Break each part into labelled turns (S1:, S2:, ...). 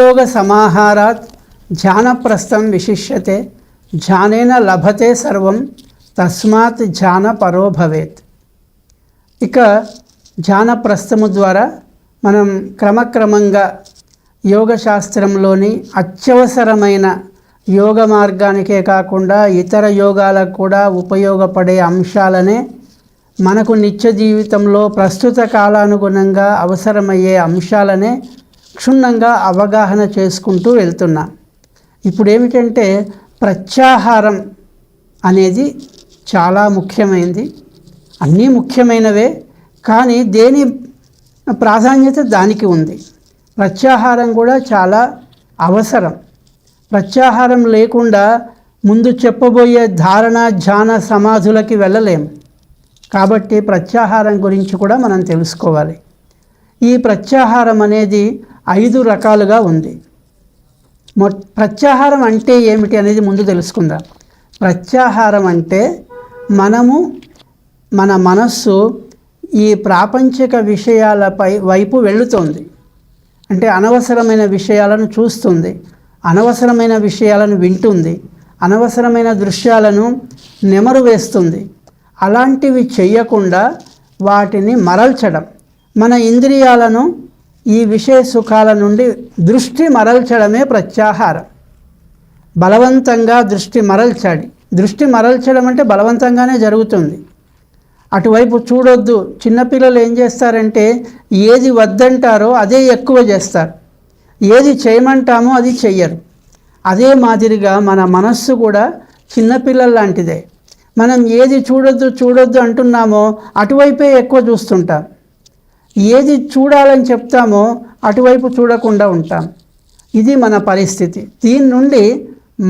S1: ధ్యానయోగ సమాహారాత్ ధ్యానప్రస్థం విశిష్యతే ధ్యానేన లభతే సర్వం తస్మాత్ ధ్యాన పరో భవేత్. ఇక ధ్యానప్రస్థము ద్వారా మనం క్రమక్రమంగా యోగశాస్త్రంలోని అత్యవసరమైన యోగ మార్గానికే కాకుండా ఇతర యోగాలకు కూడా ఉపయోగపడే అంశాలనే మనకు నిత్య జీవితంలో ప్రస్తుత కాలానుగుణంగా అవసరమయ్యే అంశాలనే క్షుణ్ణంగా అవగాహన చేసుకుంటూ వెళ్తున్నాం. ఇప్పుడు ఏమిటంటే ప్రత్యాహారం అనేది చాలా ముఖ్యమైనది. అన్నీ ముఖ్యమైనవే, కానీ దేని ప్రాధాన్యత దానికి ఉంది. ప్రత్యాహారం కూడా చాలా అవసరం. ప్రత్యాహారం లేకుండా ముందు చెప్పబోయే ధారణ ధ్యాన సమాధులకి వెళ్ళలేము. కాబట్టి ప్రత్యాహారం గురించి కూడా మనం తెలుసుకోవాలి. ఈ ప్రత్యాహారం అనేది 5 రకాలుగా ఉంది. ప్రత్యాహారం అంటే ఏమిటి అనేది ముందు తెలుసుకుందాం. ప్రత్యాహారం అంటే మన మనస్సు ఈ ప్రాపంచిక విషయాలపై వైపు వెళుతోంది. అంటే అనవసరమైన విషయాలను చూస్తుంది, అనవసరమైన విషయాలను వింటుంది, అనవసరమైన దృశ్యాలను నెమరు వేస్తుంది. అలాంటివి చెయ్యకుండా వాటిని మరల్చడం, మన ఇంద్రియాలను ఈ విషయ సుఖాల నుండి దృష్టి మరల్చడమే ప్రత్యాహారం. బలవంతంగా దృష్టి మరల్చడం అంటే బలవంతంగానే జరుగుతుంది. అటువైపు చూడొద్దు. చిన్నపిల్లలు ఏం చేస్తారంటే ఏది వద్దంటారో అదే ఎక్కువ చేస్తారు, ఏది చేయమంటామో అది చెయ్యరు. అదే మాదిరిగా మన మనస్సు కూడా చిన్నపిల్లల లాంటిదే. మనం ఏది చూడొద్దు అంటున్నామో అటువైపే ఎక్కువ చూస్తుంటాం, ఏది చూడాలని చెప్తామో అటువైపు చూడకుండా ఉంటాం. ఇది మన పరిస్థితి. దీని నుండి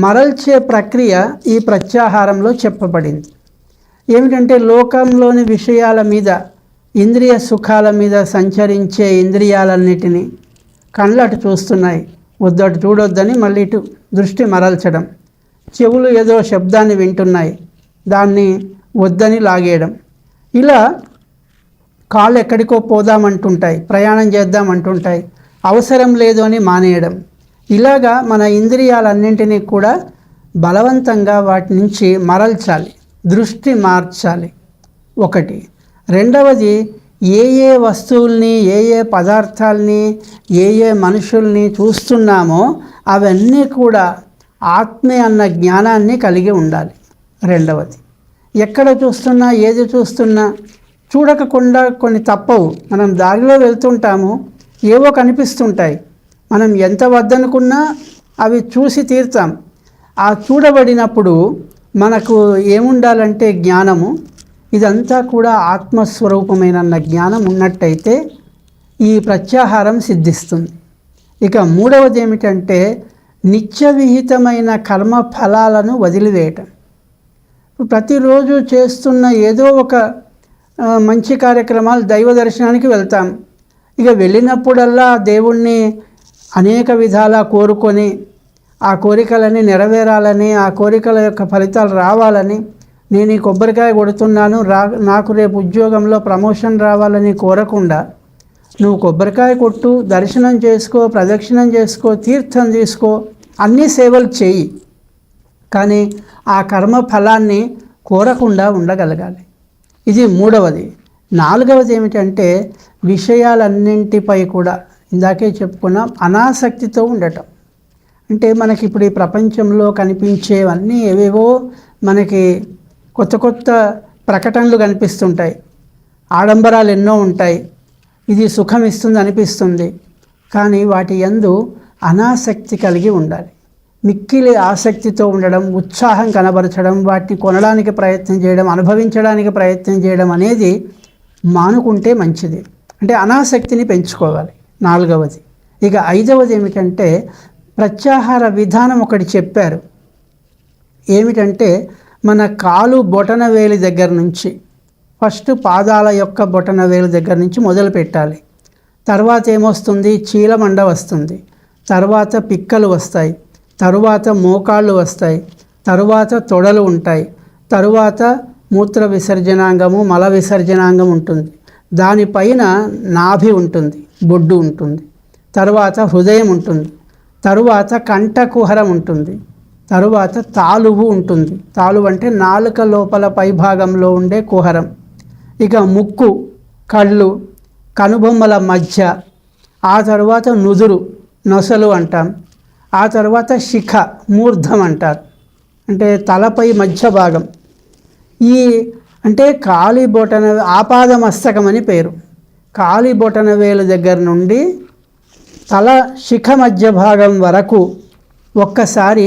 S1: మరల్చే ప్రక్రియ ఈ ప్రత్యాహారంలో చెప్పబడింది. ఏమిటంటే లోకంలోని విషయాల మీద, ఇంద్రియ సుఖాల మీద సంచరించే ఇంద్రియాలన్నిటినీ కళ్ళు అటు చూస్తున్నాయి, వద్దటు చూడొద్దని మళ్ళీ ఇటు దృష్టి మరల్చడం. చెవులు ఏదో శబ్దాన్ని వింటున్నాయి, దాన్ని వద్దని లాగేయడం. ఇలా కాళ్ళు ఎక్కడికో పోదామంటుంటాయి, ప్రయాణం చేద్దామంటుంటాయి, అవసరం లేదు అని మానేయడం. ఇలాగా మన ఇంద్రియాలన్నింటినీ కూడా బలవంతంగా వాటి నుంచి మరల్చాలి, దృష్టి మార్చాలి. ఒకటి. రెండవది, ఏ వస్తువుల్ని, ఏ పదార్థాలని, ఏ మనుషుల్ని చూస్తున్నామో అవన్నీ కూడా ఆత్మే అన్న జ్ఞానాన్ని కలిగి ఉండాలి. రెండవది, ఎక్కడ చూస్తున్నా, ఏది చూస్తున్నా చూడకుండా కొన్ని తప్పవు. మనం దారిలో వెళ్తుంటాము, ఏవో కనిపిస్తుంటాయి, మనం ఎంత వద్దనుకున్నా అవి చూసి తీరుతాం. ఆ చూడబడినప్పుడు మనకు ఏముండాలంటే జ్ఞానము. ఇదంతా కూడా ఆత్మస్వరూపమైన జ్ఞానం ఉన్నట్టయితే ఈ ప్రత్యాహారం సిద్ధిస్తుంది. ఇక మూడవది ఏమిటంటే నిత్యవిహితమైన కర్మ ఫలాలను వదిలివేయటం. ప్రతిరోజు చేస్తున్న ఏదో ఒక మంచి కార్యక్రమాలు, దైవ దర్శనానికి వెళ్తాం. ఇక వెళ్ళినప్పుడల్లా దేవుణ్ణి అనేక విధాలా కోరుకొని, ఆ కోరికలన్నీ నెరవేరాలని, ఆ కోరికల యొక్క ఫలితాలు రావాలని, నేను ఈ కొబ్బరికాయ కొడుతున్నాను, నాకు రేపు ఉద్యోగంలో ప్రమోషన్ రావాలని కోరకుండా నువ్వు కొబ్బరికాయ కొట్టు, దర్శనం చేసుకో, ప్రదక్షిణం చేసుకో, తీర్థం తీసుకో, అన్ని సేవలు చేయి, కానీ ఆ కర్మ ఫలాన్ని కోరకుండా ఉండగలగాలి. ఇది మూడవది. నాలుగవది ఏమిటంటే విషయాలన్నింటిపై కూడా ఇందాకే చెప్పుకున్నాం, అనాసక్తితో ఉండటం. అంటే మనకి ఇప్పుడు ఈ ప్రపంచంలో కనిపించేవన్నీ ఏవేవో మనకి కొత్త కొత్త ప్రకటనలు కనిపిస్తుంటాయి, ఆడంబరాలు ఎన్నో ఉంటాయి, ఇది సుఖం ఇస్తుంది అనిపిస్తుంది. కానీ వాటి యందు అనాసక్తి కలిగి ఉండాలి. మిక్కిలి ఆసక్తితో ఉండడం, ఉత్సాహం కనబరచడం, వాటిని కొనడానికి ప్రయత్నం చేయడం, అనుభవించడానికి ప్రయత్నం చేయడం అనేది మానుకుంటే మంచిది. అంటే అనాసక్తిని పెంచుకోవాలి. నాలుగవది. ఇక ఐదవది ఏమిటంటే ప్రత్యాహార విధానం ఒకటి చెప్పారు. ఏమిటంటే మన కాలు బొటన వేలి దగ్గర నుంచి, ఫస్ట్ పాదాల యొక్క బొటన వేలు దగ్గర నుంచి మొదలు పెట్టాలి. తర్వాత ఏమొస్తుంది, చీలమండ వస్తుంది, తర్వాత పిక్కలు వస్తాయి, తరువాత మోకాళ్ళు వస్తాయి, తరువాత తొడలు ఉంటాయి, తరువాత మూత్ర విసర్జనాంగము, మల విసర్జనాంగం ఉంటుంది, దానిపైన నాభి ఉంటుంది, బొడ్డు ఉంటుంది, తర్వాత హృదయం ఉంటుంది, తరువాత కంఠకుహరం ఉంటుంది, తరువాత తాలువు ఉంటుంది. తాలువు అంటే నాలుక లోపల పైభాగంలో ఉండే కుహరం. ఇక ముక్కు, కళ్ళు, కనుబొమ్మల మధ్య, ఆ తర్వాత నుదురు, నొసలు అంటాం. ఆ తర్వాత శిఖ, మూర్ధం అంటారు, అంటే తలపై మధ్య భాగం. ఈ అంటే కాలి బొటన ఆపాద మస్తకం అని పేరు. కాలి బొటన వేలు దగ్గర నుండి తల శిఖ మధ్య భాగం వరకు ఒక్కసారి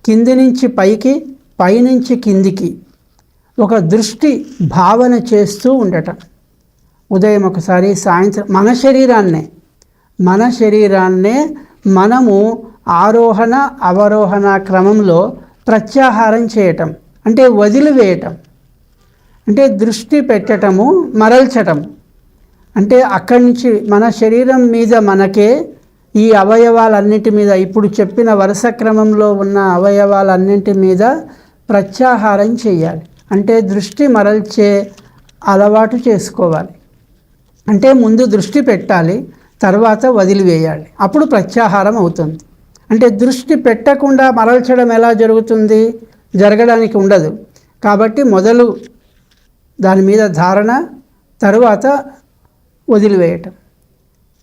S1: కింది నుంచి పైకి, పైనుంచి కిందికి ఒక దృష్టి భావన చేస్తూ ఉండటం. ఉదయం ఒకసారి, సాయంత్రం మన శరీరాన్నే మనము ఆరోహణ అవరోహణ క్రమంలో ప్రత్యాహారం చేయటం, అంటే వదిలివేయటం, అంటే దృష్టి పెట్టటము, మరల్చటం. అంటే అక్కడి నుంచి మన శరీరం మీద మనకే ఈ అవయవాలన్నిటి మీద, ఇప్పుడు చెప్పిన వరుస క్రమంలో ఉన్న అవయవాలన్నింటి మీద ప్రత్యాహారం చేయాలి. అంటే దృష్టి మరల్చే అలవాటు చేసుకోవాలి. అంటే ముందు దృష్టి పెట్టాలి, తర్వాత వదిలివేయాలి, అప్పుడు ప్రత్యాహారం అవుతుంది. అంటే దృష్టి పెట్టకుండా మరల్చడం ఎలా జరుగుతుంది? జరగడానికి ఉండదు. కాబట్టి మొదలు దాని మీద ధారణ, తరువాత వదిలివేయటం,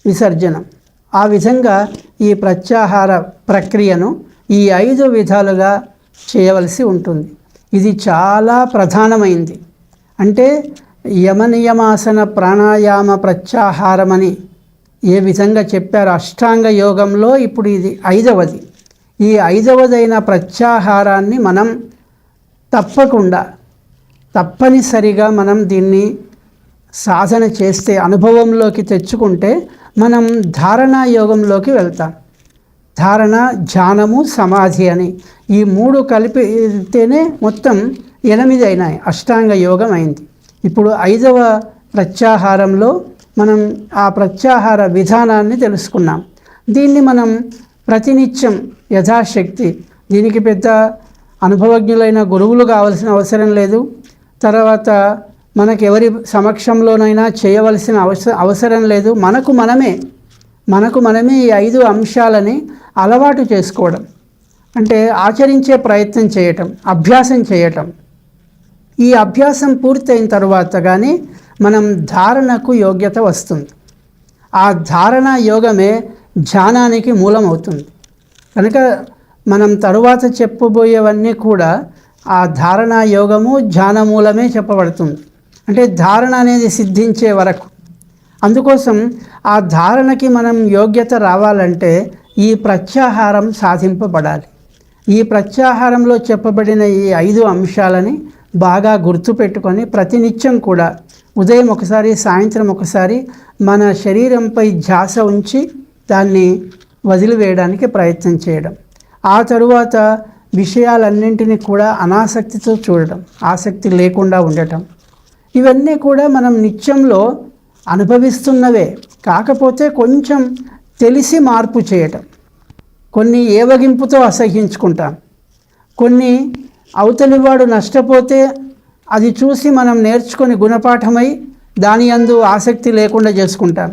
S1: విసర్జనం. ఆ విధంగా ఈ ప్రత్యాహార ప్రక్రియను ఈ 5 విధాలుగా చేయవలసి ఉంటుంది. ఇది చాలా ప్రధానమైంది. అంటే యమనియమాసన ప్రాణాయామ ప్రత్యాహారమని ఏ విధంగా చెప్పారు అష్టాంగ యోగంలో, ఇప్పుడు ఇది 5వది. ఈ 5వదైన ప్రత్యాహారాన్ని మనం తప్పనిసరిగా మనం దీన్ని సాధన చేస్తే, అనుభవంలోకి తెచ్చుకుంటే మనం ధారణా యోగంలోకి వెళ్తాం. ధారణ, ధ్యానము, సమాధి అని ఈ 3 కలిపితేనే మొత్తం 8 అయినాయి, అష్టాంగ యోగం అయింది. ఇప్పుడు 5వ ప్రత్యాహారంలో మనం ఆ ప్రత్యాహార విధానాన్ని తెలుసుకున్నాం. దీన్ని మనం ప్రతినిత్యం యథాశక్తి, దీనికి పెద్ద అనుభవజ్ఞులైన గురువులు కావాల్సిన అవసరం లేదు, తర్వాత మనకు ఎవరి సమక్షంలోనైనా చేయవలసిన అవసరం లేదు. మనకు మనమే ఈ 5 అంశాలని అలవాటు చేసుకోవడం, అంటే ఆచరించే ప్రయత్నం చేయటం, అభ్యాసం చేయటం. ఈ అభ్యాసం పూర్తయిన తర్వాత కానీ మనం ధారణకు యోగ్యత వస్తుంది. ఆ ధారణా యోగమే ధ్యానానికి మూలం అవుతుంది. కనుక మనం తరువాత చెప్పబోయేవన్నీ కూడా ఆ ధారణా యోగము, ధ్యాన మూలమే చెప్పబడుతుంది. అంటే ధారణ అనేది సిద్ధించే వరకు. అందుకోసం ఆ ధారణకి మనం యోగ్యత రావాలంటే ఈ ప్రత్యాహారం సాధింపబడాలి. ఈ ప్రత్యాహారంలో చెప్పబడిన ఈ 5 అంశాలని బాగా గుర్తుపెట్టుకొని ప్రతినిత్యం కూడా ఉదయం ఒకసారి, సాయంత్రం ఒకసారి మన శరీరంపై ధ్యాస ఉంచి దాన్ని వదిలివేయడానికి ప్రయత్నం చేయడం. ఆ తరువాత విషయాలన్నింటినీ కూడా అనాసక్తితో చూడటం, ఆసక్తి లేకుండా ఉండటం. ఇవన్నీ కూడా మనం నిత్యంలో అనుభవిస్తున్నవే, కాకపోతే కొంచెం తెలిసి మార్పు చేయటం. కొన్ని ఏవగింపుతో అసహ్యించుకుంటాం, కొన్ని అవతలివాడు నష్టపోతే అది చూసి మనం నేర్చుకొని గుణపాఠమై దాని యందు ఆసక్తి లేకుండా చేసుకుంటాం.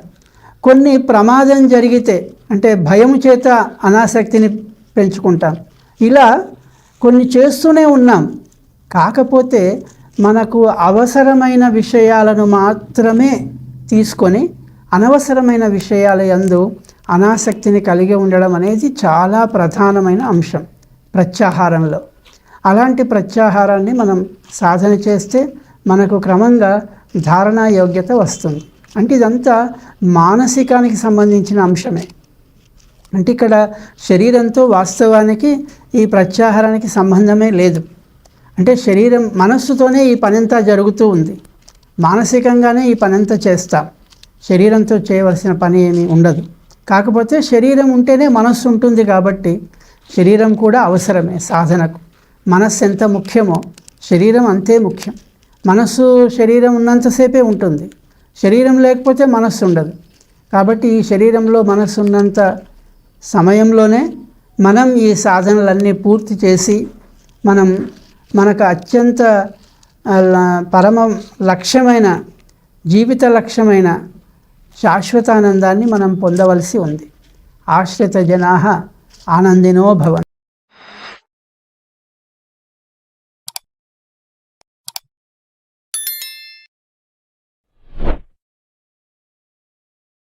S1: కొన్ని ప్రమాదం జరిగితే అంటే భయం చేత అనాసక్తిని పెంచుకుంటాం. ఇలా కొన్ని చేస్తూనే ఉన్నాం, కాకపోతే మనకు అవసరమైన విషయాలను మాత్రమే తీసుకొని అనవసరమైన విషయాల యందు అనాసక్తిని కలిగి ఉండడం అనేది చాలా ప్రధానమైన అంశం ప్రత్యాహారంలో. అలాంటి ప్రత్యాహారాన్ని మనం సాధన చేస్తే మనకు క్రమంగా ధారణా యోగ్యత వస్తుంది. అంటే ఇదంతా మానసికానికి సంబంధించిన అంశమే. అంటే ఇక్కడ శరీరంతో వాస్తవానికి ఈ ప్రత్యాహారానికి సంబంధమే లేదు. అంటే శరీరం, మనస్సుతోనే ఈ పనంతా జరుగుతూ ఉంది, మానసికంగానే ఈ పనంతా చేస్తాం. శరీరంతో చేయవలసిన పని ఏమీ ఉండదు. కాకపోతే శరీరం ఉంటేనే మనస్సు ఉంటుంది కాబట్టి శరీరం కూడా అవసరమే సాధనకు. మనస్సు ఎంత ముఖ్యమో శరీరం అంతే ముఖ్యం. మనస్సు శరీరం ఉన్నంతసేపే ఉంటుంది, శరీరం లేకపోతే మనస్సు ఉండదు. కాబట్టి ఈ శరీరంలో మనస్సు ఉన్నంత సమయంలోనే మనం ఈ సాధనలన్నీ పూర్తి చేసి మనకు అత్యంత పరమ లక్ష్యమైన, జీవిత లక్ష్యమైన శాశ్వతానందాన్ని మనం పొందవలసి ఉంది. ఆశ్రిత జనాః ఆనందినో భవంతు.